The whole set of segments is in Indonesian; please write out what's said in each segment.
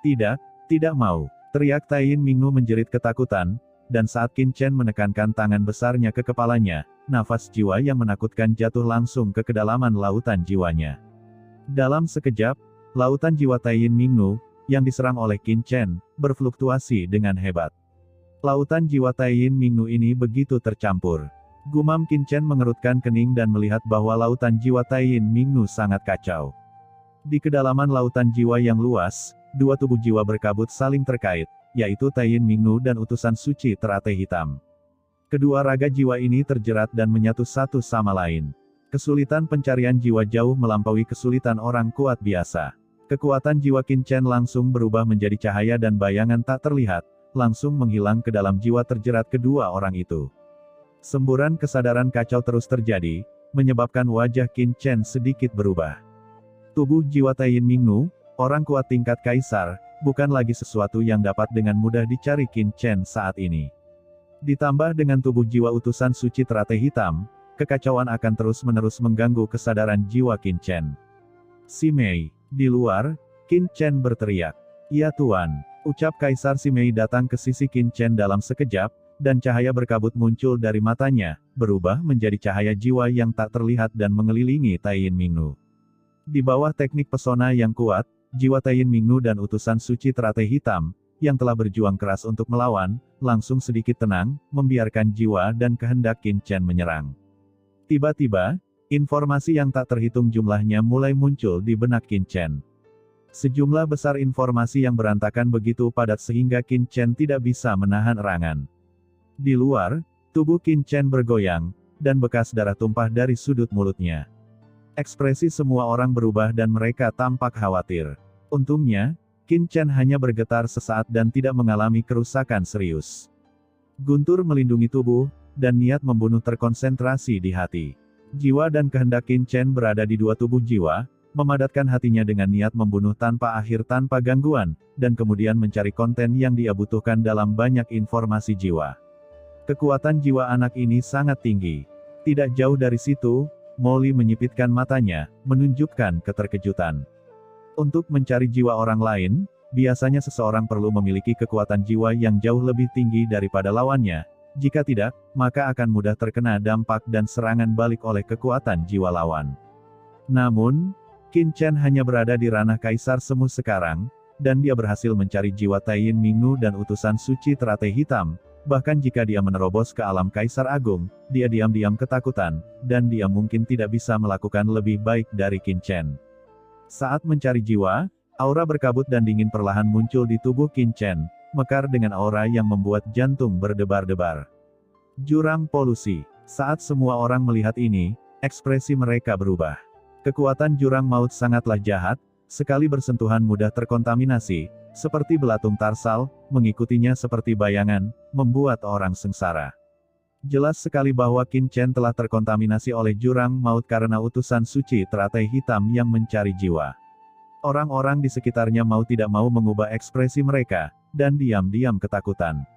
Tidak, tidak mau, teriak Taiyin Mingnu menjerit ketakutan, dan saat Qin Chen menekankan tangan besarnya ke kepalanya, nafas jiwa yang menakutkan jatuh langsung ke kedalaman lautan jiwanya. Dalam sekejap, lautan jiwa Taiyin Mingnu, yang diserang oleh Qin Chen, berfluktuasi dengan hebat. Lautan jiwa Taiyin Mingnu ini begitu tercampur. Gumam Qin Chen mengerutkan kening dan melihat bahwa lautan jiwa Taiyin Mingnu sangat kacau. Di kedalaman lautan jiwa yang luas, dua tubuh jiwa berkabut saling terkait, yaitu Taiyin Mingnu dan utusan suci teratai hitam. Kedua raga jiwa ini terjerat dan menyatu satu sama lain. Kesulitan pencarian jiwa jauh melampaui kesulitan orang kuat biasa. Kekuatan jiwa Qin Chen langsung berubah menjadi cahaya dan bayangan tak terlihat, langsung menghilang ke dalam jiwa terjerat kedua orang itu. Semburan kesadaran kacau terus terjadi, menyebabkan wajah Qin Chen sedikit berubah. Tubuh jiwa Taiyin Mingnu, orang kuat tingkat kaisar, bukan lagi sesuatu yang dapat dengan mudah dicari Qin Chen saat ini. Ditambah dengan tubuh jiwa utusan suci teratai hitam, kekacauan akan terus-menerus mengganggu kesadaran jiwa Qin Chen. Si Mei, di luar, Qin Chen berteriak. "Ya Tuan!" Ucap Kaisar Si Mei datang ke sisi Qin Chen dalam sekejap, dan cahaya berkabut muncul dari matanya, berubah menjadi cahaya jiwa yang tak terlihat dan mengelilingi Taiyin Mingnu. Di bawah teknik pesona yang kuat, jiwa Taiyin Mingnu dan utusan suci teratai hitam, yang telah berjuang keras untuk melawan, langsung sedikit tenang, membiarkan jiwa dan kehendak Qin Chen menyerang. Tiba-tiba, informasi yang tak terhitung jumlahnya mulai muncul di benak Qin Chen. Sejumlah besar informasi yang berantakan begitu padat sehingga Qin Chen tidak bisa menahan erangan. Di luar, tubuh Qin Chen bergoyang, dan bekas darah tumpah dari sudut mulutnya. Ekspresi semua orang berubah dan mereka tampak khawatir. Untungnya, Qin Chen hanya bergetar sesaat dan tidak mengalami kerusakan serius. Guntur melindungi tubuh, dan niat membunuh terkonsentrasi di hati. Jiwa dan kehendak Qin Chen berada di dua tubuh jiwa, memadatkan hatinya dengan niat membunuh tanpa akhir tanpa gangguan, dan kemudian mencari konten yang dia butuhkan dalam banyak informasi jiwa. Kekuatan jiwa anak ini sangat tinggi. Tidak jauh dari situ, Molly menyipitkan matanya, menunjukkan keterkejutan. Untuk mencari jiwa orang lain, biasanya seseorang perlu memiliki kekuatan jiwa yang jauh lebih tinggi daripada lawannya. Jika tidak, maka akan mudah terkena dampak dan serangan balik oleh kekuatan jiwa lawan. Namun, Qin Chen hanya berada di ranah Kaisar Semu sekarang, dan dia berhasil mencari jiwa Taiyin Mingnu dan utusan suci teratai hitam. Bahkan jika dia menerobos ke alam Kaisar Agung, dia diam-diam ketakutan, dan dia mungkin tidak bisa melakukan lebih baik dari Qin Chen. Saat mencari jiwa, aura berkabut dan dingin perlahan muncul di tubuh Qin Chen, mekar dengan aura yang membuat jantung berdebar-debar. Jurang polusi. Saat semua orang melihat ini, ekspresi mereka berubah. Kekuatan jurang maut sangatlah jahat, sekali bersentuhan mudah terkontaminasi, seperti belatung tarsal, mengikutinya seperti bayangan, membuat orang sengsara. Jelas sekali bahwa Qin Chen telah terkontaminasi oleh jurang maut karena utusan suci teratai hitam yang mencari jiwa. Orang-orang di sekitarnya mau tidak mau mengubah ekspresi mereka, dan diam-diam ketakutan.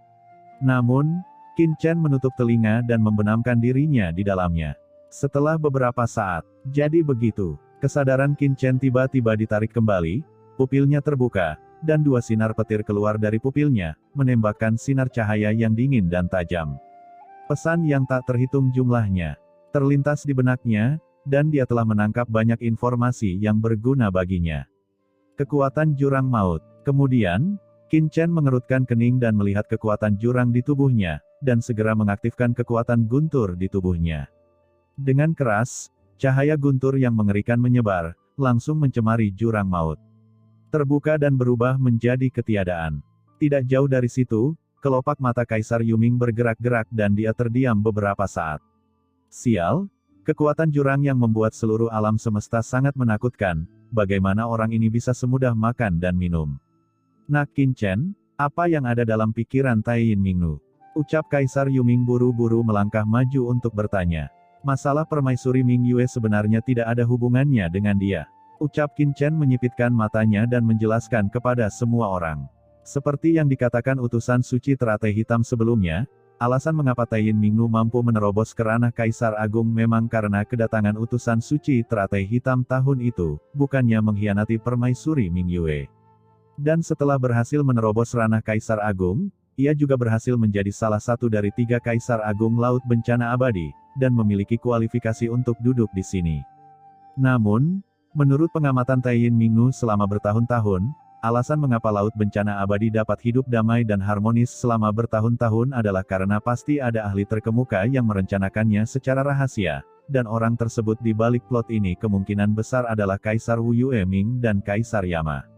Namun, Qin Chen menutup telinga dan membenamkan dirinya di dalamnya. Setelah beberapa saat, jadi begitu, kesadaran Qin Chen tiba-tiba ditarik kembali, pupilnya terbuka, dan dua sinar petir keluar dari pupilnya, menembakkan sinar cahaya yang dingin dan tajam. Pesan yang tak terhitung jumlahnya terlintas di benaknya, dan dia telah menangkap banyak informasi yang berguna baginya. Kekuatan jurang maut. Kemudian, Qin Chen mengerutkan kening dan melihat kekuatan jurang di tubuhnya, dan segera mengaktifkan kekuatan guntur di tubuhnya. Dengan keras, cahaya guntur yang mengerikan menyebar, langsung mencemari jurang maut. Terbuka dan berubah menjadi ketiadaan. Tidak jauh dari situ, kelopak mata Kaisar Yuming bergerak-gerak dan dia terdiam beberapa saat. Sial, kekuatan jurang yang membuat seluruh alam semesta sangat menakutkan, bagaimana orang ini bisa semudah makan dan minum. Nak Qin Chen, apa yang ada dalam pikiran Taiyin Mingnu? Ucap Kaisar Yuming buru-buru melangkah maju untuk bertanya. Masalah permaisuri Ming Yue sebenarnya tidak ada hubungannya dengan dia. Ucap Qin Chen menyipitkan matanya dan menjelaskan kepada semua orang. Seperti yang dikatakan utusan suci teratai hitam sebelumnya, alasan mengapa Taiyin Mingnu mampu menerobos ke ranah Kaisar Agung memang karena kedatangan utusan suci teratai hitam tahun itu, bukannya mengkhianati permaisuri Ming Yue. Dan setelah berhasil menerobos ranah Kaisar Agung, ia juga berhasil menjadi salah satu dari 3 Kaisar Agung Laut Bencana Abadi, dan memiliki kualifikasi untuk duduk di sini. Namun, menurut pengamatan Taiyin Mingnu selama bertahun-tahun, alasan mengapa Laut Bencana Abadi dapat hidup damai dan harmonis selama bertahun-tahun adalah karena pasti ada ahli terkemuka yang merencanakannya secara rahasia, dan orang tersebut di balik plot ini kemungkinan besar adalah Kaisar Wu Yueming dan Kaisar Yama.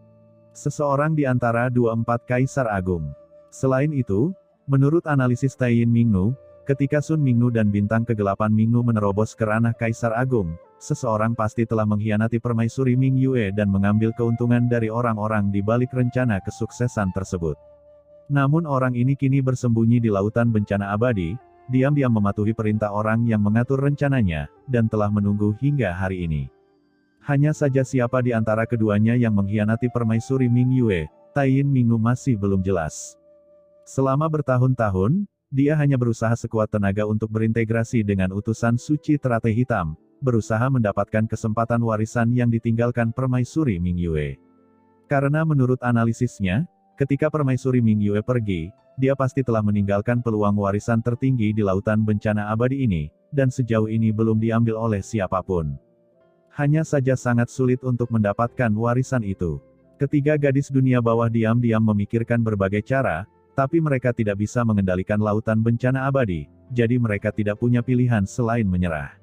Seseorang di antara 24 Kaisar Agung. Selain itu, menurut analisis Taiyin Mingnu, ketika Sun Mingnu dan Bintang Kegelapan Mingnu menerobos ke ranah Kaisar Agung, seseorang pasti telah mengkhianati permaisuri Ming Yue dan mengambil keuntungan dari orang-orang di balik rencana kesuksesan tersebut. Namun orang ini kini bersembunyi di Lautan Bencana Abadi, diam-diam mematuhi perintah orang yang mengatur rencananya, dan telah menunggu hingga hari ini. Hanya saja siapa di antara keduanya yang mengkhianati permaisuri Ming Yue, Taiyin Mingnu masih belum jelas. Selama bertahun-tahun, dia hanya berusaha sekuat tenaga untuk berintegrasi dengan utusan suci teratai hitam, berusaha mendapatkan kesempatan warisan yang ditinggalkan permaisuri Ming Yue. Karena menurut analisisnya, ketika permaisuri Ming Yue pergi, dia pasti telah meninggalkan peluang warisan tertinggi di Lautan Bencana Abadi ini, dan sejauh ini belum diambil oleh siapapun. Hanya saja sangat sulit untuk mendapatkan warisan itu. Ketiga gadis dunia bawah diam-diam memikirkan berbagai cara, tapi mereka tidak bisa mengendalikan Lautan Bencana Abadi, jadi mereka tidak punya pilihan selain menyerah.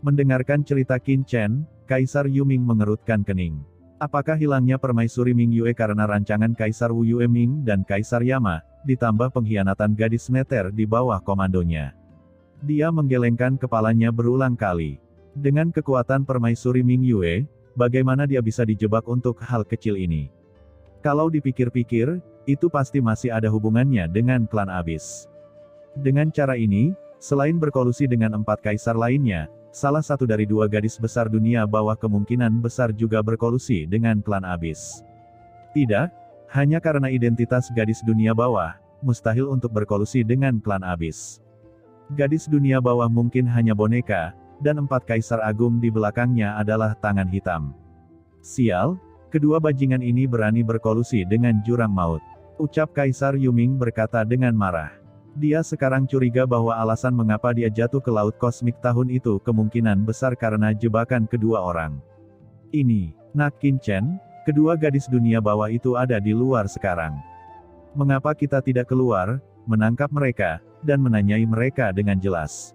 Mendengarkan cerita Qin Chen, Kaisar Yuming mengerutkan kening. Apakah hilangnya permaisuri Ming Yue karena rancangan Kaisar Wu Yueming dan Kaisar Yama, ditambah pengkhianatan gadis meter di bawah komandonya? Dia menggelengkan kepalanya berulang kali. Dengan kekuatan permaisuri Ming Yue, bagaimana dia bisa dijebak untuk hal kecil ini? Kalau dipikir-pikir, itu pasti masih ada hubungannya dengan klan Abyss. Dengan cara ini, selain berkolusi dengan 4 kaisar lainnya, salah satu dari 2 gadis besar dunia bawah kemungkinan besar juga berkolusi dengan klan Abyss. Tidak, hanya karena identitas gadis dunia bawah, mustahil untuk berkolusi dengan klan Abyss. Gadis dunia bawah mungkin hanya boneka, dan 4 kaisar agung di belakangnya adalah tangan hitam. Sial, kedua bajingan ini berani berkolusi dengan jurang maut. Ucap Kaisar Yuming berkata dengan marah. Dia sekarang curiga bahwa alasan mengapa dia jatuh ke laut kosmik tahun itu kemungkinan besar karena jebakan kedua orang ini. Nak Qin Chen, kedua gadis dunia bawah itu ada di luar sekarang. Mengapa kita tidak keluar, menangkap mereka, dan menanyai mereka dengan jelas?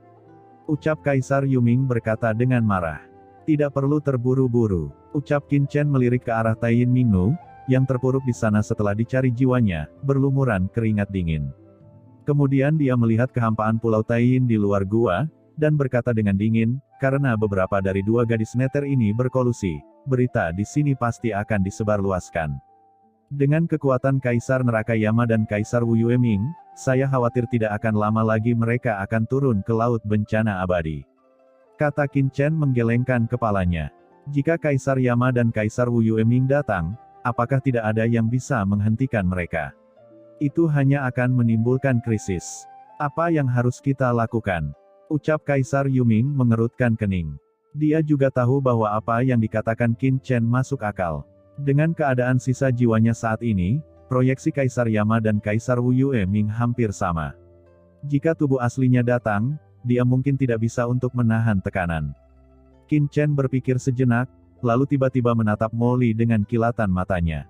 Ucap Kaisar Yuming berkata dengan marah. Tidak perlu terburu-buru. Ucap Qin Chen melirik ke arah Taiyin Mingnu, yang terpuruk di sana setelah dicari jiwanya, berlumuran keringat dingin. Kemudian dia melihat kehampaan Pulau Taiyin di luar gua, dan berkata dengan dingin, karena beberapa dari 2 gadis meter ini berkolusi, berita di sini pasti akan disebarluaskan. Dengan kekuatan Kaisar Neraka Yama dan Kaisar Wu Yueming, saya khawatir tidak akan lama lagi mereka akan turun ke Laut Bencana Abadi. Kata Qin Chen menggelengkan kepalanya. Jika Kaisar Yama dan Kaisar Wu Yueming datang, apakah tidak ada yang bisa menghentikan mereka? Itu hanya akan menimbulkan krisis. Apa yang harus kita lakukan? Ucap Kaisar Yuming mengerutkan kening. Dia juga tahu bahwa apa yang dikatakan Qin Chen masuk akal. Dengan keadaan sisa jiwanya saat ini, proyeksi Kaisar Yama dan Kaisar Wu Yueming hampir sama. Jika tubuh aslinya datang, dia mungkin tidak bisa untuk menahan tekanan. Qin Chen berpikir sejenak, lalu tiba-tiba menatap Molly dengan kilatan matanya.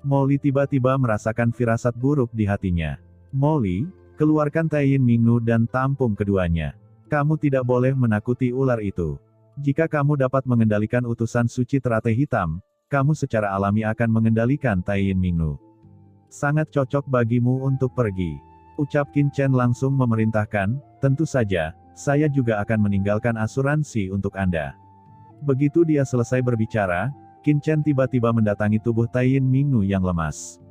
Molly tiba-tiba merasakan firasat buruk di hatinya. Molly, keluarkan Taiyin Mingnu dan tampung keduanya. Kamu tidak boleh menakuti ular itu. Jika kamu dapat mengendalikan utusan suci teratai hitam, kamu secara alami akan mengendalikan Taiyin Mingnu. Sangat cocok bagimu untuk pergi. Ucap Qin Chen langsung memerintahkan, tentu saja, saya juga akan meninggalkan asuransi untuk Anda. Begitu dia selesai berbicara, Qin Chen tiba-tiba mendatangi tubuh Taiyin Mingnu yang lemas.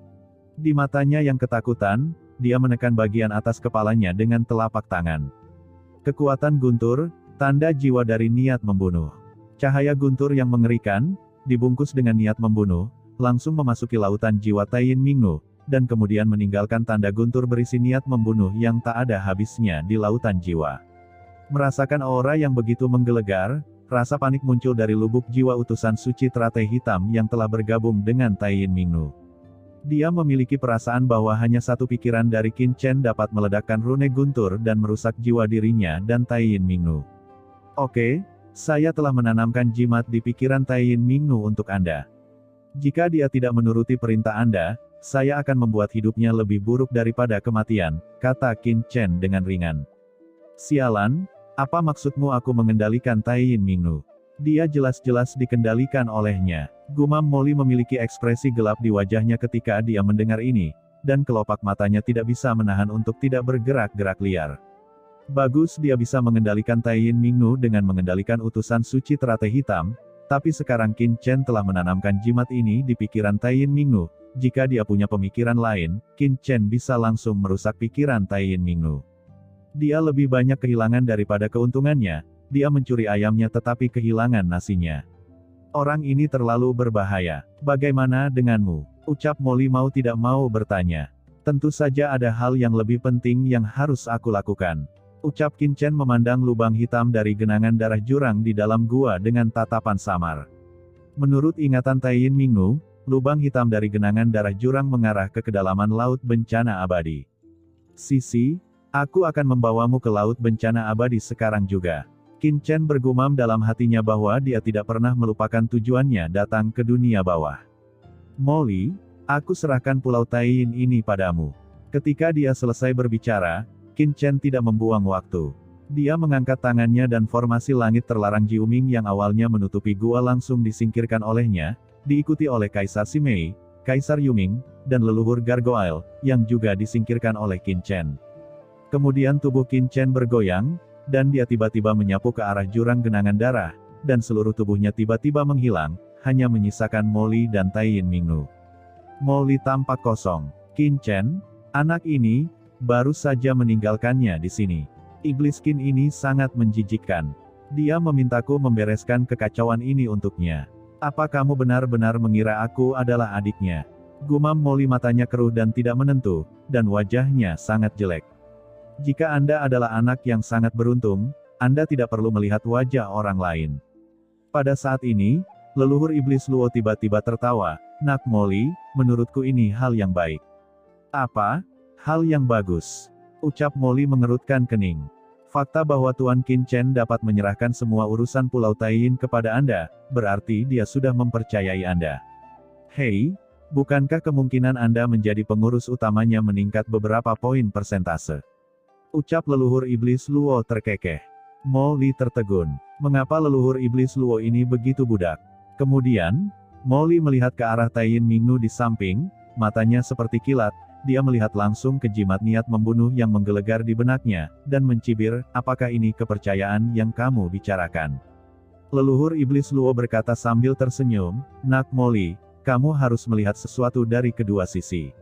Di matanya yang ketakutan, dia menekan bagian atas kepalanya dengan telapak tangan. Kekuatan guntur, tanda jiwa dari niat membunuh. Cahaya guntur yang mengerikan, dibungkus dengan niat membunuh, langsung memasuki lautan jiwa Taiyin Mingnu, dan kemudian meninggalkan tanda guntur berisi niat membunuh yang tak ada habisnya di lautan jiwa. Merasakan aura yang begitu menggelegar, rasa panik muncul dari lubuk jiwa utusan suci teratai hitam yang telah bergabung dengan Taiyin Mingnu. Dia memiliki perasaan bahwa hanya satu pikiran dari Qin Chen dapat meledakkan rune guntur dan merusak jiwa dirinya dan Taiyin Mingnu. Oke, saya telah menanamkan jimat di pikiran Taiyin Mingnu untuk Anda. Jika dia tidak menuruti perintah Anda, saya akan membuat hidupnya lebih buruk daripada kematian, kata Qin Chen dengan ringan. Sialan, apa maksudmu aku mengendalikan Taiyin Mingnu? Dia jelas-jelas dikendalikan olehnya. Gumam Molly memiliki ekspresi gelap di wajahnya ketika dia mendengar ini, dan kelopak matanya tidak bisa menahan untuk tidak bergerak-gerak liar. Bagus dia bisa mengendalikan Taiyin Mingnu dengan mengendalikan utusan suci teratai hitam, tapi sekarang Qin Chen telah menanamkan jimat ini di pikiran Taiyin Mingnu. Jika dia punya pemikiran lain, Qin Chen bisa langsung merusak pikiran Taiyin Mingnu. Dia lebih banyak kehilangan daripada keuntungannya, dia mencuri ayamnya tetapi kehilangan nasinya. Orang ini terlalu berbahaya. Bagaimana denganmu? Ucap Molly mau tidak mau bertanya. Tentu saja ada hal yang lebih penting yang harus aku lakukan. Ucap Qin Chen memandang lubang hitam dari genangan darah jurang di dalam gua dengan tatapan samar. Menurut ingatan Taiyin Mingnu, lubang hitam dari genangan darah jurang mengarah ke kedalaman laut bencana abadi. Sisi, aku akan membawamu ke laut bencana abadi sekarang juga. Qin Chen bergumam dalam hatinya bahwa dia tidak pernah melupakan tujuannya datang ke dunia bawah. Molly, aku serahkan Pulau Taiyin ini padamu. Ketika dia selesai berbicara, Qin Chen tidak membuang waktu. Dia mengangkat tangannya dan formasi langit terlarang Jiuming yang awalnya menutupi gua langsung disingkirkan olehnya, diikuti oleh Kaisar Simei, Kaisar Yuming, dan leluhur Gargoyle, yang juga disingkirkan oleh Qin Chen. Kemudian tubuh Qin Chen bergoyang, dan dia tiba-tiba menyapu ke arah jurang genangan darah, dan seluruh tubuhnya tiba-tiba menghilang, hanya menyisakan Molly dan Taiyin Mingnu. Molly tampak kosong. Qin Chen, anak ini, baru saja meninggalkannya di sini. Iblis Qin ini sangat menjijikkan. Dia memintaku membereskan kekacauan ini untuknya. Apa kamu benar-benar mengira aku adalah adiknya? Gumam Molly matanya keruh dan tidak menentu, dan wajahnya sangat jelek. Jika Anda adalah anak yang sangat beruntung, Anda tidak perlu melihat wajah orang lain. Pada saat ini, leluhur iblis Luo tiba-tiba tertawa. Nak Molly, menurutku ini hal yang baik. Apa? Hal yang bagus. Ucap Molly mengerutkan kening. Fakta bahwa Tuan Qin Chen dapat menyerahkan semua urusan Pulau Taiyin kepada Anda, berarti dia sudah mempercayai Anda. Hei, bukankah kemungkinan Anda menjadi pengurus utamanya meningkat beberapa poin persentase? Ucap leluhur iblis Luo terkekeh. Molly tertegun. Mengapa leluhur iblis Luo ini begitu budak? Kemudian, Molly melihat ke arah Taiyin Mingnu di samping, matanya seperti kilat. Dia melihat langsung ke jimat niat membunuh yang menggelegar di benaknya, dan mencibir, apakah ini kepercayaan yang kamu bicarakan? Leluhur iblis Luo berkata sambil tersenyum, Nak Molly, kamu harus melihat sesuatu dari kedua sisi.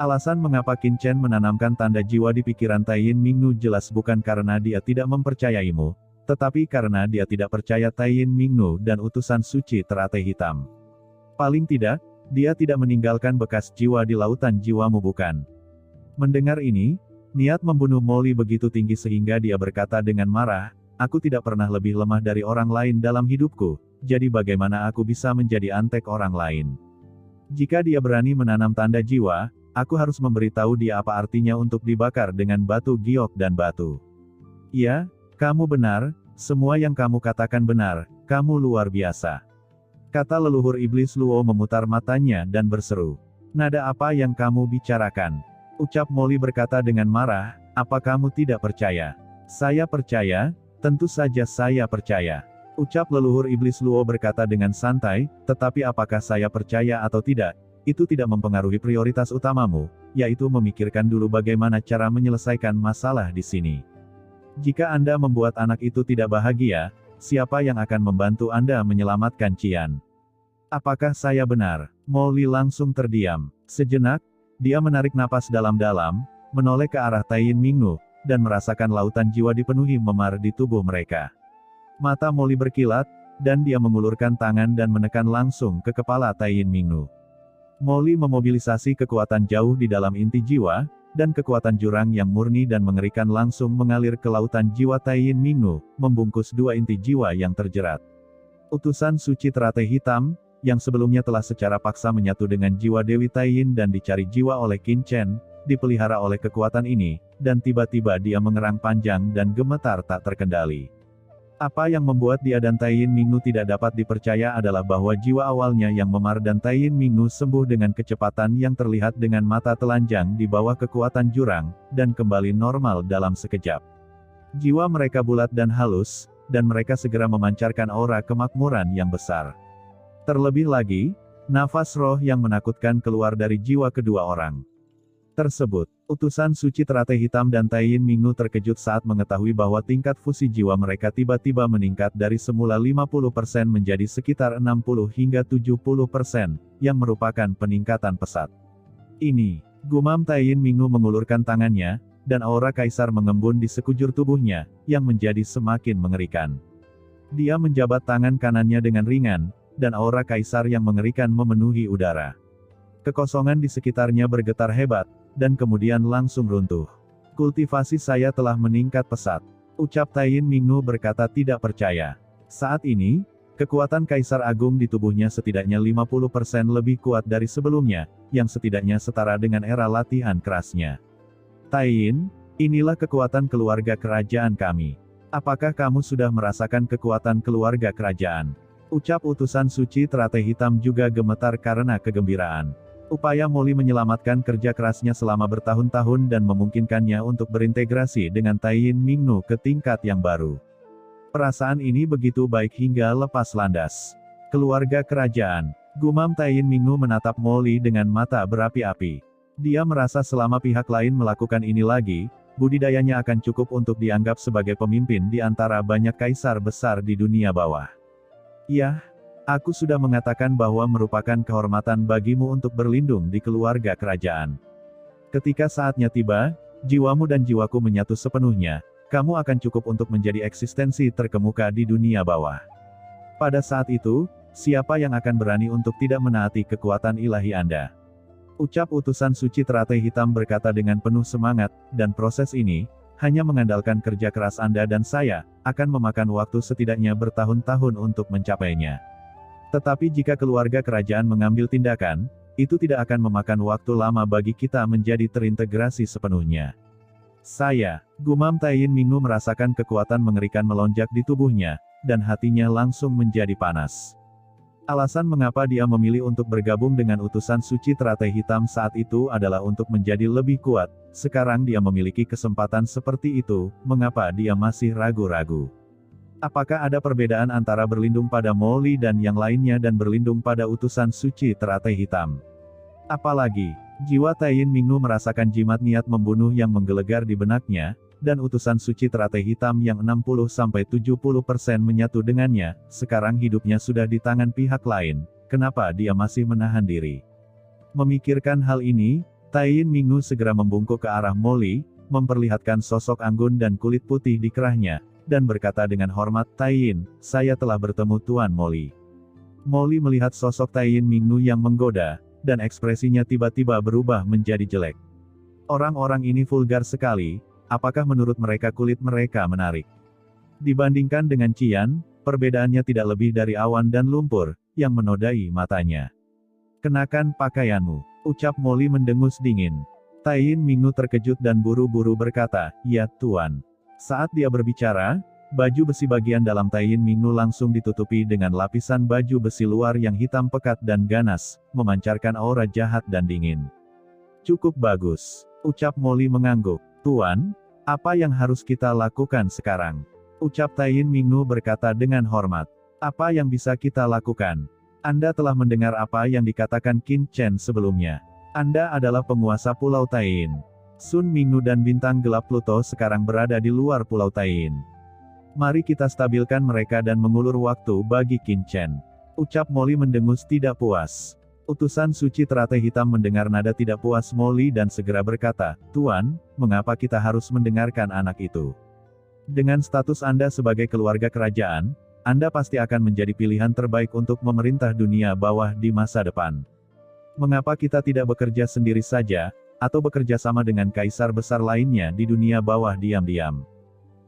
Alasan mengapa Qin Chen menanamkan tanda jiwa di pikiran Taiyin Mingnu jelas bukan karena dia tidak mempercayaimu, tetapi karena dia tidak percaya Taiyin Mingnu dan utusan suci teratai hitam. Paling tidak, dia tidak meninggalkan bekas jiwa di lautan jiwamu bukan? Mendengar ini, niat membunuh Molly begitu tinggi sehingga dia berkata dengan marah, aku tidak pernah lebih lemah dari orang lain dalam hidupku, jadi bagaimana aku bisa menjadi antek orang lain? Jika dia berani menanam tanda jiwa, aku harus memberitahu dia apa artinya untuk dibakar dengan batu giok dan batu. Ya, kamu benar, semua yang kamu katakan benar, kamu luar biasa. Kata leluhur iblis Luo memutar matanya dan berseru. Nada apa yang kamu bicarakan? Ucap Molly berkata dengan marah, apa kamu tidak percaya? Saya percaya, tentu saja saya percaya. Ucap leluhur iblis Luo berkata dengan santai, tetapi apakah saya percaya atau tidak, itu tidak mempengaruhi prioritas utamamu, yaitu memikirkan dulu bagaimana cara menyelesaikan masalah di sini. Jika Anda membuat anak itu tidak bahagia, siapa yang akan membantu Anda menyelamatkan Qian? Apakah saya benar? Molly langsung terdiam. Sejenak, dia menarik napas dalam-dalam, menoleh ke arah Taiyin Mingnu, dan merasakan lautan jiwa dipenuhi memar di tubuh mereka. Mata Molly berkilat, dan dia mengulurkan tangan dan menekan langsung ke kepala Taiyin Mingnu. Molly memobilisasi kekuatan jauh di dalam inti jiwa, dan kekuatan jurang yang murni dan mengerikan langsung mengalir ke lautan jiwa Taiyin Mingnu, membungkus dua inti jiwa yang terjerat. Utusan suci teratai hitam, yang sebelumnya telah secara paksa menyatu dengan jiwa Dewi Taiyin dan dicari jiwa oleh Qin Chen, dipelihara oleh kekuatan ini, dan tiba-tiba dia mengerang panjang dan gemetar tak terkendali. Apa yang membuat dia dan Taiyin Mingnu tidak dapat dipercaya adalah bahwa jiwa awalnya yang memar dan Taiyin Mingnu sembuh dengan kecepatan yang terlihat dengan mata telanjang di bawah kekuatan jurang, dan kembali normal dalam sekejap. Jiwa mereka bulat dan halus, dan mereka segera memancarkan aura kemakmuran yang besar. Terlebih lagi, nafas roh yang menakutkan keluar dari jiwa kedua orang tersebut. Utusan suci teratai hitam dan Taiyin Mingnu terkejut saat mengetahui bahwa tingkat fusi jiwa mereka tiba-tiba meningkat dari semula 50% menjadi sekitar 60 hingga 70%, yang merupakan peningkatan pesat. Ini, gumam Taiyin Mingnu mengulurkan tangannya, dan aura kaisar mengembun di sekujur tubuhnya, yang menjadi semakin mengerikan. Dia menjabat tangan kanannya dengan ringan, dan aura kaisar yang mengerikan memenuhi udara. Kekosongan di sekitarnya bergetar hebat, dan kemudian langsung runtuh. Kultivasi saya telah meningkat pesat, ucap Taiyin Mingnu berkata tidak percaya. Saat ini, kekuatan Kaisar Agung di tubuhnya setidaknya 50% lebih kuat dari sebelumnya, yang setidaknya setara dengan era latihan kerasnya. Taiyin, inilah kekuatan keluarga kerajaan kami. Apakah kamu sudah merasakan kekuatan keluarga kerajaan? Ucap utusan suci teratai hitam juga gemetar karena kegembiraan. Upaya Molly menyelamatkan kerja kerasnya selama bertahun-tahun dan memungkinkannya untuk berintegrasi dengan Taiyin Mingnu ke tingkat yang baru. Perasaan ini begitu baik hingga lepas landas. Keluarga kerajaan, gumam Taiyin Mingnu menatap Molly dengan mata berapi-api. Dia merasa selama pihak lain melakukan ini lagi, budidayanya akan cukup untuk dianggap sebagai pemimpin di antara banyak kaisar besar di dunia bawah. Ya, aku sudah mengatakan bahwa merupakan kehormatan bagimu untuk berlindung di keluarga kerajaan. Ketika saatnya tiba, jiwamu dan jiwaku menyatu sepenuhnya, kamu akan cukup untuk menjadi eksistensi terkemuka di dunia bawah. Pada saat itu, siapa yang akan berani untuk tidak menaati kekuatan ilahi Anda? Ucap utusan suci teratai hitam berkata dengan penuh semangat, dan proses ini, hanya mengandalkan kerja keras Anda dan saya, akan memakan waktu setidaknya bertahun-tahun untuk mencapainya. Tetapi jika keluarga kerajaan mengambil tindakan, itu tidak akan memakan waktu lama bagi kita menjadi terintegrasi sepenuhnya. Saya, gumam Taiyin Mingnu merasakan kekuatan mengerikan melonjak di tubuhnya, dan hatinya langsung menjadi panas. Alasan mengapa dia memilih untuk bergabung dengan utusan suci teratai hitam saat itu adalah untuk menjadi lebih kuat. Sekarang dia memiliki kesempatan seperti itu, mengapa dia masih ragu-ragu? Apakah ada perbedaan antara berlindung pada Molly dan yang lainnya dan berlindung pada utusan suci teratai hitam? Apalagi, jiwa Taiyin Mingnu merasakan jimat niat membunuh yang menggelegar di benaknya, dan utusan suci teratai hitam yang 60-70% menyatu dengannya, sekarang hidupnya sudah di tangan pihak lain, kenapa dia masih menahan diri? Memikirkan hal ini, Taiyin Mingnu segera membungkuk ke arah Molly, memperlihatkan sosok anggun dan kulit putih di kerahnya, dan berkata dengan hormat, Taiyin, saya telah bertemu Tuan Molly. Molly melihat sosok Taiyin Mingnu yang menggoda, dan ekspresinya tiba-tiba berubah menjadi jelek. Orang-orang ini vulgar sekali, apakah menurut mereka kulit mereka menarik? Dibandingkan dengan Qian, perbedaannya tidak lebih dari awan dan lumpur, yang menodai matanya. Kenakan pakaianmu, ucap Molly mendengus dingin. Taiyin Mingnu terkejut dan buru-buru berkata, ya Tuan. Saat dia berbicara, baju besi bagian dalam Taiyin Mingnu langsung ditutupi dengan lapisan baju besi luar yang hitam pekat dan ganas, memancarkan aura jahat dan dingin. Cukup bagus, ucap Molly mengangguk. Tuan, apa yang harus kita lakukan sekarang? Ucap Taiyin Mingnu berkata dengan hormat. Apa yang bisa kita lakukan? Anda telah mendengar apa yang dikatakan Qin Chen sebelumnya. Anda adalah penguasa Pulau Taiyin. Sun Mingnu dan bintang gelap Pluto sekarang berada di luar Pulau Taiyin. Mari kita stabilkan mereka dan mengulur waktu bagi Qin Chen. Ucap Molly mendengus tidak puas. Utusan suci teratai hitam mendengar nada tidak puas Molly dan segera berkata, Tuan, mengapa kita harus mendengarkan anak itu? Dengan status Anda sebagai keluarga kerajaan, Anda pasti akan menjadi pilihan terbaik untuk memerintah dunia bawah di masa depan. Mengapa kita tidak bekerja sendiri saja, atau bekerja sama dengan kaisar besar lainnya di dunia bawah diam-diam?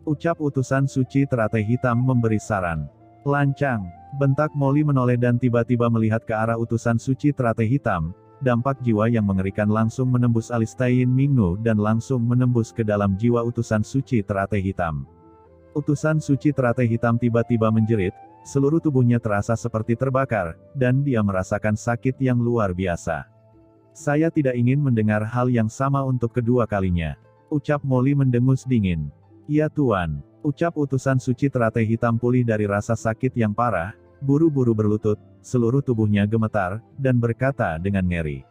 Ucap utusan suci teratai hitam memberi saran. Lancang, bentak Molly menoleh dan tiba-tiba melihat ke arah utusan suci teratai hitam. Dampak jiwa yang mengerikan langsung menembus alis Taiyin Mingnu dan langsung menembus ke dalam jiwa utusan suci teratai hitam. Utusan suci teratai hitam tiba-tiba menjerit, seluruh tubuhnya terasa seperti terbakar, dan dia merasakan sakit yang luar biasa. Saya tidak ingin mendengar hal yang sama untuk kedua kalinya, ucap Molly mendengus dingin. Ya Tuan, ucap utusan suci teratai hitam pulih dari rasa sakit yang parah, buru-buru berlutut, seluruh tubuhnya gemetar, dan berkata dengan ngeri.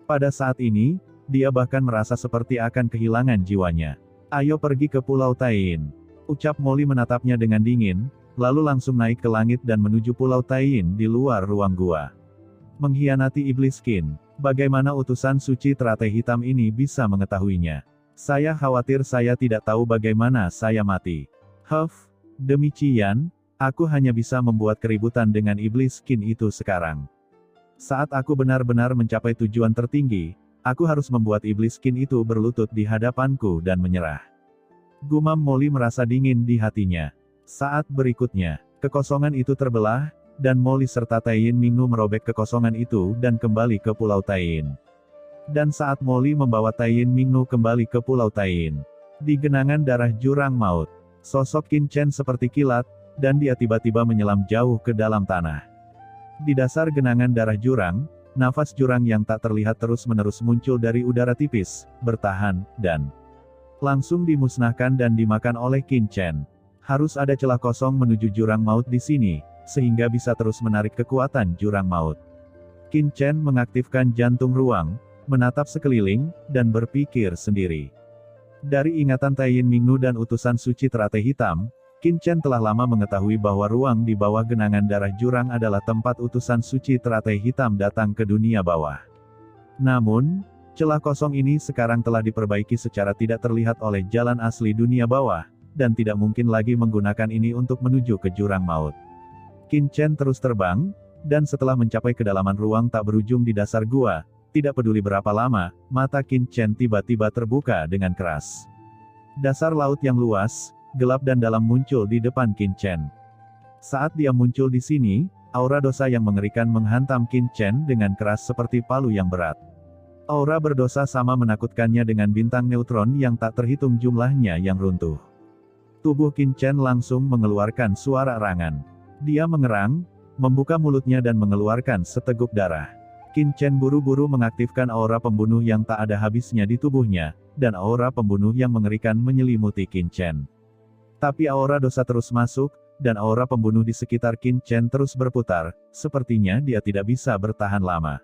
Pada saat ini, dia bahkan merasa seperti akan kehilangan jiwanya. Ayo pergi ke Pulau Taiyin, ucap Molly menatapnya dengan dingin, lalu langsung naik ke langit dan menuju Pulau Taiyin di luar ruang gua. Mengkhianati iblis Qin, bagaimana utusan suci teratai hitam ini bisa mengetahuinya? Saya khawatir saya tidak tahu bagaimana saya mati. Demi Qian, aku hanya bisa membuat keributan dengan iblis Qin itu sekarang. Saat aku benar-benar mencapai tujuan tertinggi, aku harus membuat iblis Qin itu berlutut di hadapanku dan menyerah. Gumam Molly merasa dingin di hatinya. Saat berikutnya, kekosongan itu terbelah, dan Molly serta Taiyin Mingnu merobek kekosongan itu dan kembali ke Pulau Taiyin. Dan saat Molly membawa Taiyin Mingnu kembali ke Pulau Taiyin, di genangan darah jurang maut, sosok Qin Chen seperti kilat, dan dia tiba-tiba menyelam jauh ke dalam tanah. Di dasar genangan darah jurang, nafas jurang yang tak terlihat terus-menerus muncul dari udara tipis, bertahan, dan langsung dimusnahkan dan dimakan oleh Qin Chen. Harus ada celah kosong menuju jurang maut di sini, sehingga bisa terus menarik kekuatan jurang maut. Qin Chen mengaktifkan jantung ruang, menatap sekeliling, dan berpikir sendiri. Dari ingatan Taiyin Mingnu dan utusan suci teratai hitam, Qin Chen telah lama mengetahui bahwa ruang di bawah genangan darah jurang adalah tempat utusan suci teratai hitam datang ke dunia bawah. Namun, celah kosong ini sekarang telah diperbaiki secara tidak terlihat oleh jalan asli dunia bawah, dan tidak mungkin lagi menggunakan ini untuk menuju ke jurang maut. Qin Chen terus terbang, dan setelah mencapai kedalaman ruang tak berujung di dasar gua, tidak peduli berapa lama, mata Qin Chen tiba-tiba terbuka dengan keras. Dasar laut yang luas, gelap dan dalam muncul di depan Qin Chen. Saat dia muncul di sini, aura dosa yang mengerikan menghantam Qin Chen dengan keras seperti palu yang berat. Aura berdosa sama menakutkannya dengan bintang neutron yang tak terhitung jumlahnya yang runtuh. Tubuh Qin Chen langsung mengeluarkan suara erangan. Dia mengerang, membuka mulutnya dan mengeluarkan seteguk darah. Qin Chen buru-buru mengaktifkan aura pembunuh yang tak ada habisnya di tubuhnya, dan aura pembunuh yang mengerikan menyelimuti Qin Chen. Tapi aura dosa terus masuk, dan aura pembunuh di sekitar Qin Chen terus berputar, sepertinya dia tidak bisa bertahan lama.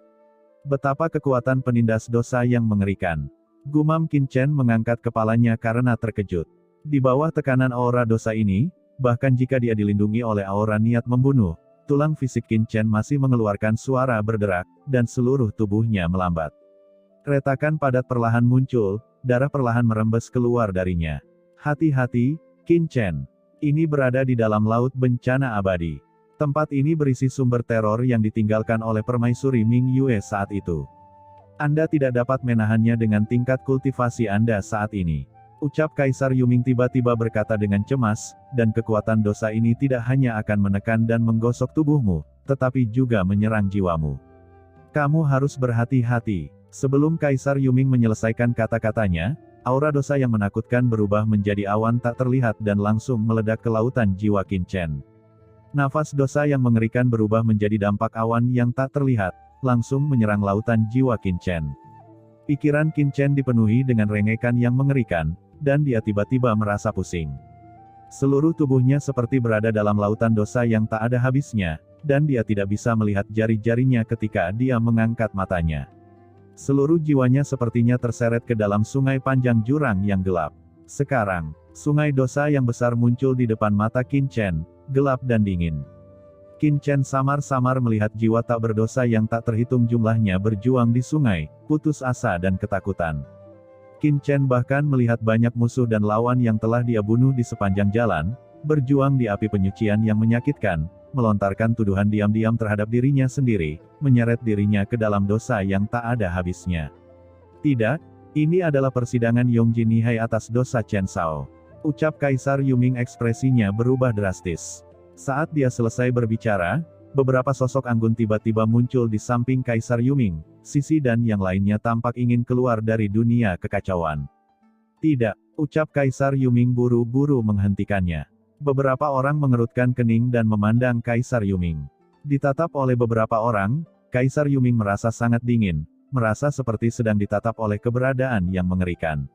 Betapa kekuatan penindas dosa yang mengerikan. Gumam Qin Chen mengangkat kepalanya karena terkejut. Di bawah tekanan aura dosa ini, bahkan jika dia dilindungi oleh aura niat membunuh, tulang fisik Qin Chen masih mengeluarkan suara berderak, dan seluruh tubuhnya melambat. Retakan padat perlahan muncul, darah perlahan merembes keluar darinya. Hati-hati, Qin Chen. Ini berada di dalam laut bencana abadi. Tempat ini berisi sumber teror yang ditinggalkan oleh permaisuri Ming Yue saat itu. Anda tidak dapat menahannya dengan tingkat kultivasi Anda saat ini. Ucap Kaisar Yuming tiba-tiba berkata dengan cemas, dan kekuatan dosa ini tidak hanya akan menekan dan menggosok tubuhmu, tetapi juga menyerang jiwamu. Kamu harus berhati-hati. Sebelum Kaisar Yuming menyelesaikan kata-katanya, aura dosa yang menakutkan berubah menjadi awan tak terlihat dan langsung meledak ke lautan jiwa Qin Chen. Nafas dosa yang mengerikan berubah menjadi dampak awan yang tak terlihat, langsung menyerang lautan jiwa Qin Chen. Pikiran Qin Chen dipenuhi dengan rengekan yang mengerikan, dan dia tiba-tiba merasa pusing. Seluruh tubuhnya seperti berada dalam lautan dosa yang tak ada habisnya, dan dia tidak bisa melihat jari-jarinya ketika dia mengangkat matanya. Seluruh jiwanya sepertinya terseret ke dalam sungai panjang jurang yang gelap. Sekarang, sungai dosa yang besar muncul di depan mata Qin Chen, gelap dan dingin. Qin Chen samar-samar melihat jiwa tak berdosa yang tak terhitung jumlahnya berjuang di sungai, putus asa dan ketakutan. Qin Chen bahkan melihat banyak musuh dan lawan yang telah dia bunuh di sepanjang jalan, berjuang di api penyucian yang menyakitkan, melontarkan tuduhan diam-diam terhadap dirinya sendiri, menyeret dirinya ke dalam dosa yang tak ada habisnya. Tidak, ini adalah persidangan Yongji Nihai atas dosa Chen Shao. Ucap Kaisar Yuming ekspresinya berubah drastis. Saat dia selesai berbicara, beberapa sosok anggun tiba-tiba muncul di samping Kaisar Yuming. Sisi dan yang lainnya tampak ingin keluar dari dunia kekacauan. Tidak, ucap Kaisar Yuming buru-buru menghentikannya. Beberapa orang mengerutkan kening dan memandang Kaisar Yuming. Ditatap oleh beberapa orang, Kaisar Yuming merasa sangat dingin, merasa seperti sedang ditatap oleh keberadaan yang mengerikan.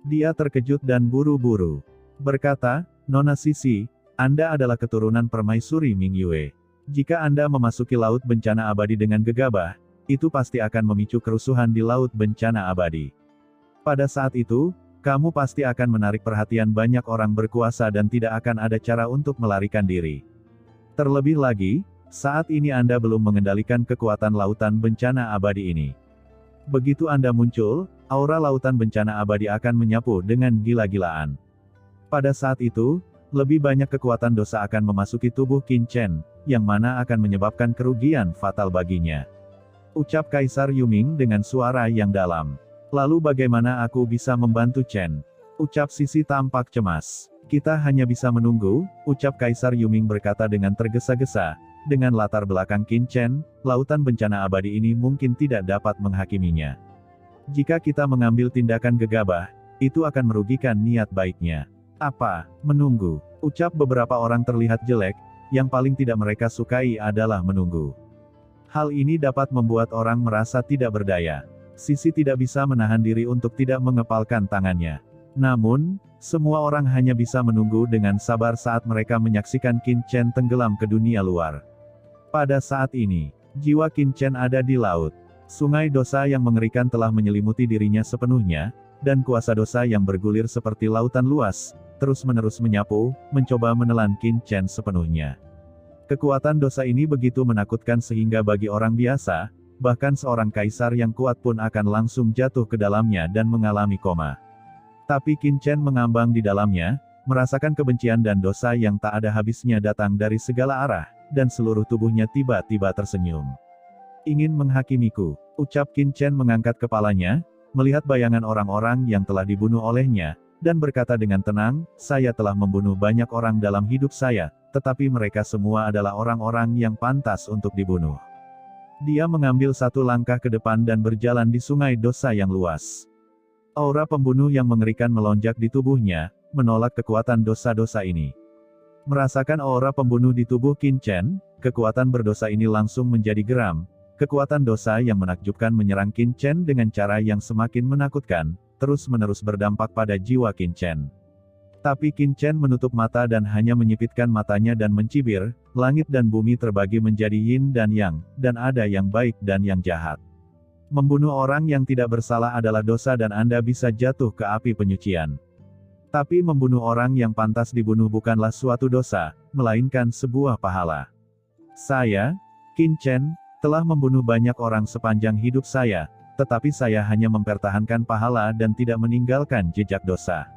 Dia terkejut dan buru-buru berkata, "Nona Sisi, Anda adalah keturunan permaisuri Ming Yue. Jika Anda memasuki laut bencana abadi dengan gegabah, itu pasti akan memicu kerusuhan di laut bencana abadi. Pada saat itu, kamu pasti akan menarik perhatian banyak orang berkuasa dan tidak akan ada cara untuk melarikan diri. Terlebih lagi, saat ini Anda belum mengendalikan kekuatan lautan bencana abadi ini. Begitu Anda muncul, aura lautan bencana abadi akan menyapu dengan gila-gilaan. Pada saat itu, lebih banyak kekuatan dosa akan memasuki tubuh Qin Chen, yang mana akan menyebabkan kerugian fatal baginya," ucap Kaisar Yuming dengan suara yang dalam. "Lalu bagaimana aku bisa membantu Chen?" ucap Sisi tampak cemas. "Kita hanya bisa menunggu," ucap Kaisar Yuming berkata dengan tergesa-gesa. Dengan latar belakang Qin Chen, lautan bencana abadi ini mungkin tidak dapat menghakiminya. Jika kita mengambil tindakan gegabah, itu akan merugikan niat baiknya. "Apa, menunggu?" ucap beberapa orang terlihat jelek, yang paling tidak mereka sukai adalah menunggu. Hal ini dapat membuat orang merasa tidak berdaya. Sisi tidak bisa menahan diri untuk tidak mengepalkan tangannya. Namun, semua orang hanya bisa menunggu dengan sabar saat mereka menyaksikan Qin Chen tenggelam ke dunia luar. Pada saat ini, jiwa Qin Chen ada di laut. Sungai dosa yang mengerikan telah menyelimuti dirinya sepenuhnya, dan kuasa dosa yang bergulir seperti lautan luas, terus-menerus menyapu, mencoba menelan Qin Chen sepenuhnya. Kekuatan dosa ini begitu menakutkan sehingga bagi orang biasa, bahkan seorang kaisar yang kuat pun akan langsung jatuh ke dalamnya dan mengalami koma. Tapi Qin Chen mengambang di dalamnya, merasakan kebencian dan dosa yang tak ada habisnya datang dari segala arah, dan seluruh tubuhnya tiba-tiba tersenyum. "Ingin menghakimiku," ucap Qin Chen mengangkat kepalanya, melihat bayangan orang-orang yang telah dibunuh olehnya, dan berkata dengan tenang, "Saya telah membunuh banyak orang dalam hidup saya, tetapi mereka semua adalah orang-orang yang pantas untuk dibunuh." Dia mengambil satu langkah ke depan dan berjalan di sungai dosa yang luas. Aura pembunuh yang mengerikan melonjak di tubuhnya, menolak kekuatan dosa-dosa ini. Merasakan aura pembunuh di tubuh Qin Chen, kekuatan berdosa ini langsung menjadi geram. Kekuatan dosa yang menakjubkan menyerang Qin Chen dengan cara yang semakin menakutkan, terus-menerus berdampak pada jiwa Qin Chen. Tapi Qin Chen menutup mata dan hanya menyipitkan matanya dan mencibir, langit dan bumi terbagi menjadi yin dan yang, dan ada yang baik dan yang jahat. Membunuh orang yang tidak bersalah adalah dosa dan Anda bisa jatuh ke api penyucian. Tapi membunuh orang yang pantas dibunuh bukanlah suatu dosa, melainkan sebuah pahala. Saya, Qin Chen, telah membunuh banyak orang sepanjang hidup saya, tetapi saya hanya mempertahankan pahala dan tidak meninggalkan jejak dosa.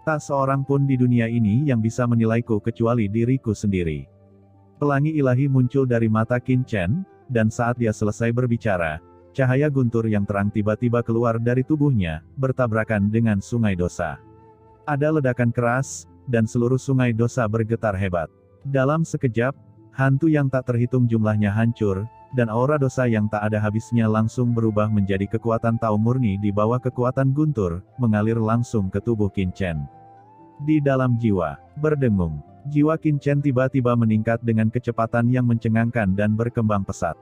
Tak seorang pun di dunia ini yang bisa menilaiku kecuali diriku sendiri. Pelangi ilahi muncul dari mata Qin Chen, dan saat dia selesai berbicara, cahaya guntur yang terang tiba-tiba keluar dari tubuhnya, bertabrakan dengan sungai dosa. Ada ledakan keras, dan seluruh sungai dosa bergetar hebat. Dalam sekejap, hantu yang tak terhitung jumlahnya hancur, dan aura dosa yang tak ada habisnya langsung berubah menjadi kekuatan Tao murni di bawah kekuatan guntur, mengalir langsung ke tubuh Qin Chen. Di dalam jiwa, berdengung, jiwa Qin Chen tiba-tiba meningkat dengan kecepatan yang mencengangkan dan berkembang pesat.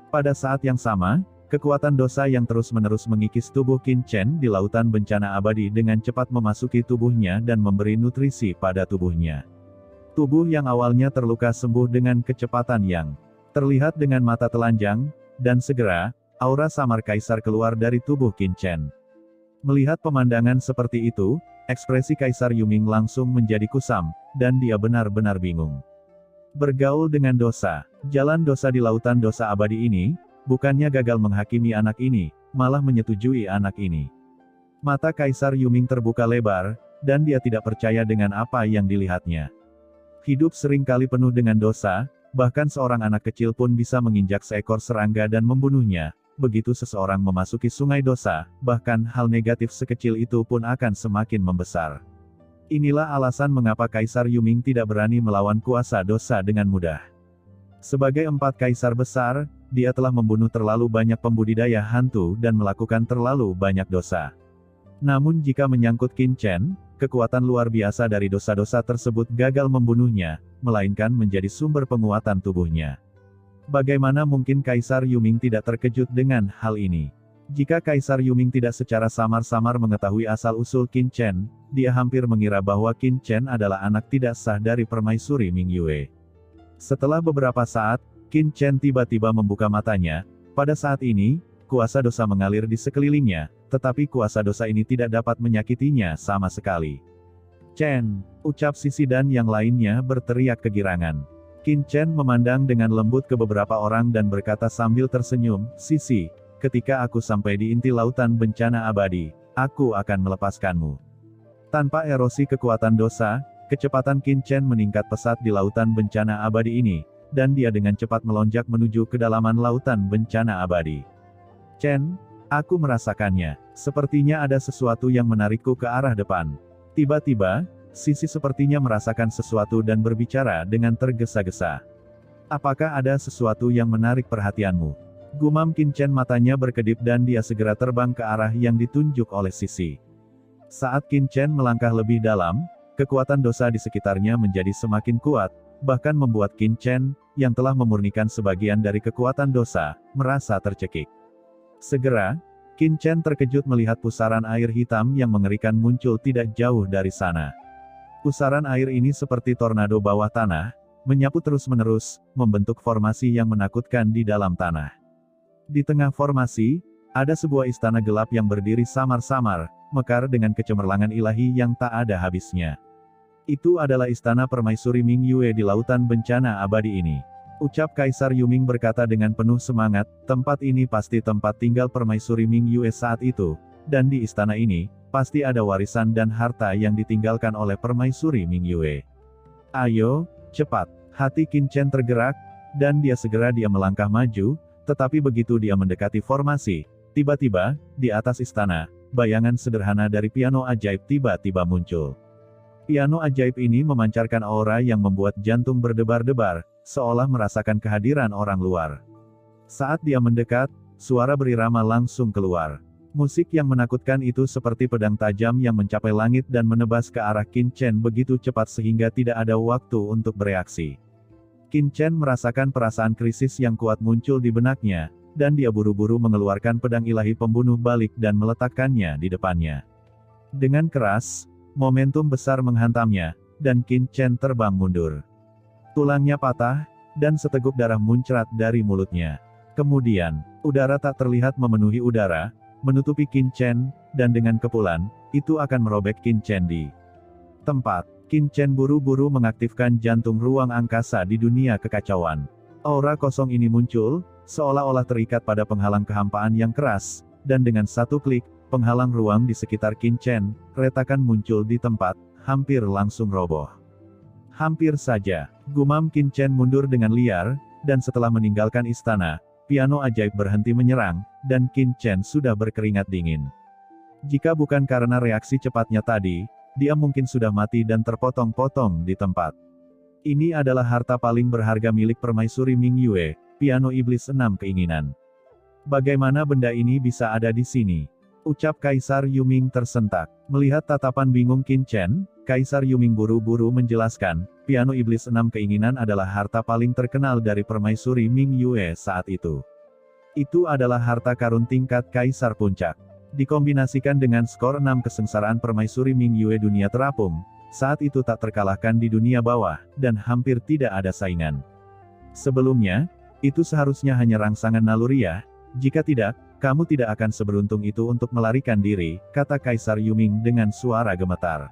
Pada saat yang sama, kekuatan dosa yang terus-menerus mengikis tubuh Qin Chen di lautan bencana abadi dengan cepat memasuki tubuhnya dan memberi nutrisi pada tubuhnya. Tubuh yang awalnya terluka sembuh dengan kecepatan yang terlihat dengan mata telanjang, dan segera, aura samar kaisar keluar dari tubuh Qin Chen. Melihat pemandangan seperti itu, ekspresi Kaisar Yuming langsung menjadi kusam, dan dia benar-benar bingung. Bergaul dengan dosa, jalan dosa di lautan dosa abadi ini, bukannya gagal menghakimi anak ini, malah menyetujui anak ini. Mata Kaisar Yuming terbuka lebar, dan dia tidak percaya dengan apa yang dilihatnya. Hidup seringkali penuh dengan dosa, bahkan seorang anak kecil pun bisa menginjak seekor serangga dan membunuhnya. Begitu seseorang memasuki sungai dosa, bahkan hal negatif sekecil itu pun akan semakin membesar. Inilah alasan mengapa Kaisar Yuming tidak berani melawan kuasa dosa dengan mudah. Sebagai 4 kaisar besar, dia telah membunuh terlalu banyak pembudidaya hantu dan melakukan terlalu banyak dosa. Namun jika menyangkut Qin Chen, kekuatan luar biasa dari dosa-dosa tersebut gagal membunuhnya, melainkan menjadi sumber penguatan tubuhnya. Bagaimana mungkin Kaisar Yuming tidak terkejut dengan hal ini? Jika Kaisar Yuming tidak secara samar-samar mengetahui asal-usul Qin Chen, dia hampir mengira bahwa Qin Chen adalah anak tidak sah dari permaisuri Ming Yue. Setelah beberapa saat, Qin Chen tiba-tiba membuka matanya. Pada saat ini, kuasa dosa mengalir di sekelilingnya, tetapi kuasa dosa ini tidak dapat menyakitinya sama sekali. "Chen!" ucap Sisi dan yang lainnya berteriak kegirangan. Qin Chen memandang dengan lembut ke beberapa orang dan berkata sambil tersenyum, "Sisi, ketika aku sampai di inti lautan bencana abadi, aku akan melepaskanmu." Tanpa erosi kekuatan dosa, kecepatan Qin Chen meningkat pesat di lautan bencana abadi ini, dan dia dengan cepat melonjak menuju kedalaman lautan bencana abadi. "Chen, aku merasakannya. Sepertinya ada sesuatu yang menarikku ke arah depan." Tiba-tiba, Sisi sepertinya merasakan sesuatu dan berbicara dengan tergesa-gesa. "Apakah ada sesuatu yang menarik perhatianmu?" Gumam Qin Chen, matanya berkedip dan dia segera terbang ke arah yang ditunjuk oleh Sisi. Saat Qin Chen melangkah lebih dalam, kekuatan dosa di sekitarnya menjadi semakin kuat, bahkan membuat Qin Chen, yang telah memurnikan sebagian dari kekuatan dosa, merasa tercekik. Segera, Qin Chen terkejut melihat pusaran air hitam yang mengerikan muncul tidak jauh dari sana. Pusaran air ini seperti tornado bawah tanah, menyapu terus-menerus, membentuk formasi yang menakutkan di dalam tanah. Di tengah formasi, ada sebuah istana gelap yang berdiri samar-samar, mekar dengan kecemerlangan ilahi yang tak ada habisnya. Itu adalah istana permaisuri Ming Yue di lautan bencana abadi ini. Ucap Kaisar Yuming berkata dengan penuh semangat, "Tempat ini pasti tempat tinggal permaisuri Ming Yue saat itu, dan di istana ini, pasti ada warisan dan harta yang ditinggalkan oleh permaisuri Ming Yue. Ayo, cepat." Hati Qin Chen tergerak, dan dia melangkah maju, tetapi begitu dia mendekati formasi, tiba-tiba, di atas istana, bayangan sederhana dari piano ajaib tiba-tiba muncul. Piano ajaib ini memancarkan aura yang membuat jantung berdebar-debar, seolah merasakan kehadiran orang luar. Saat dia mendekat, suara berirama langsung keluar. Musik yang menakutkan itu seperti pedang tajam yang mencapai langit dan menebas ke arah Qin Chen begitu cepat sehingga tidak ada waktu untuk bereaksi. Qin Chen merasakan perasaan krisis yang kuat muncul di benaknya, dan dia buru-buru mengeluarkan pedang ilahi pembunuh balik dan meletakkannya di depannya. Dengan keras, momentum besar menghantamnya, dan Qin Chen terbang mundur. Tulangnya patah, dan seteguk darah muncrat dari mulutnya. Kemudian, udara tak terlihat memenuhi udara, menutupi Qin Chen, dan dengan kepulan, itu akan merobek Qin Chen di tempat. Qin Chen buru-buru mengaktifkan jantung ruang angkasa di dunia kekacauan. Aura kosong ini muncul, seolah-olah terikat pada penghalang kehampaan yang keras, dan dengan satu klik, penghalang ruang di sekitar Qin Chen, retakan muncul di tempat, hampir langsung roboh. Hampir saja, gumam Qin Chen mundur dengan liar, dan setelah meninggalkan istana, piano ajaib berhenti menyerang, dan Qin Chen sudah berkeringat dingin. Jika bukan karena reaksi cepatnya tadi, dia mungkin sudah mati dan terpotong-potong di tempat. Ini adalah harta paling berharga milik permaisuri Ming Yue, piano iblis 6 keinginan. Bagaimana benda ini bisa ada di sini? Ucap Kaisar Yuming tersentak. Melihat tatapan bingung Qin Chen, Kaisar Yuming buru-buru menjelaskan, piano iblis 6 keinginan adalah harta paling terkenal dari permaisuri Ming Yue saat itu. Itu adalah harta karun tingkat Kaisar Puncak. Dikombinasikan dengan skor 6 kesengsaraan permaisuri Ming Yue dunia terapung, saat itu tak terkalahkan di dunia bawah, dan hampir tidak ada saingan. Sebelumnya, itu seharusnya hanya rangsangan naluriah, jika tidak, kamu tidak akan seberuntung itu untuk melarikan diri, kata Kaisar Yuming dengan suara gemetar.